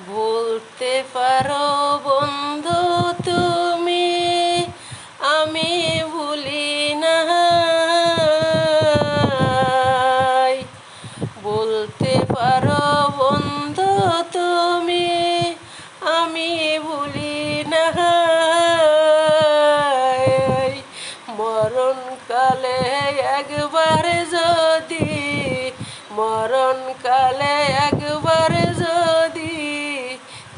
বলতে পারো বন্ধু তুমি, আমি ভুলি নাই। বলতে পারো বন্ধু তুমি, আমি ভুলি নাই। মরণকালে একবার যদি, মরণকালে একবার যদি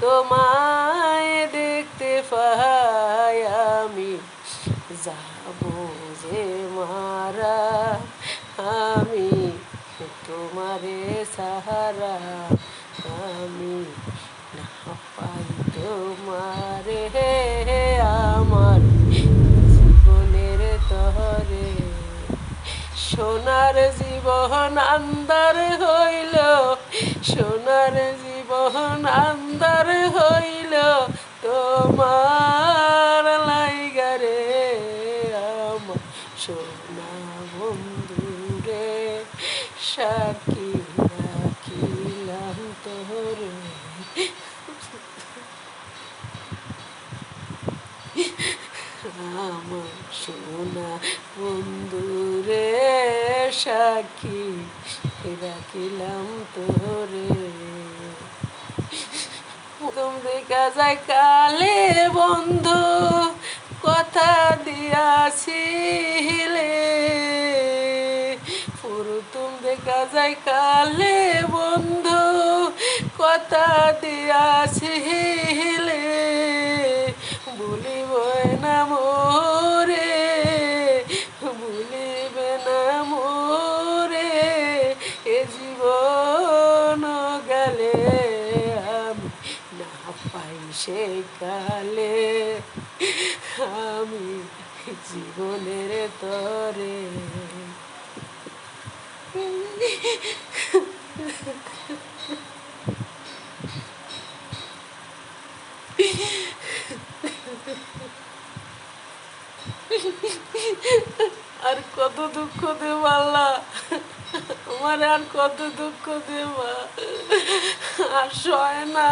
তোমায় দেখতে পাই, আমি যাব যে মারা, আমি তোমারে সাহারা, আমি না পাই তোমারে আমার জীবনের তরে। সোনার জীবন আন্দার হইল, সোনার জীবন আন্দার হইল তোমার লাইগারে আমার সোনা বন্ধু রে, সাক্ষী রাখিলাম তোরে। আমার সোনা বন্ধু রে, সাক্ষী রাখিলাম তোরে। প্রথম দেখা যায় কালে বন্ধু, কথা দিয়াছিলে। প্রথম দেখা যায় কালে বন্ধু, কথা দিয়াছিলে। ভুলিব না মোরে, ভুলিবে না মোরে, এ জীবন গেলে আমি না পাই সে কালে, আমি জীবনের তরে। আর কত দুঃখ দেব আল্লাহ, আমার আর কত দুঃখ দেব, আর সয় না।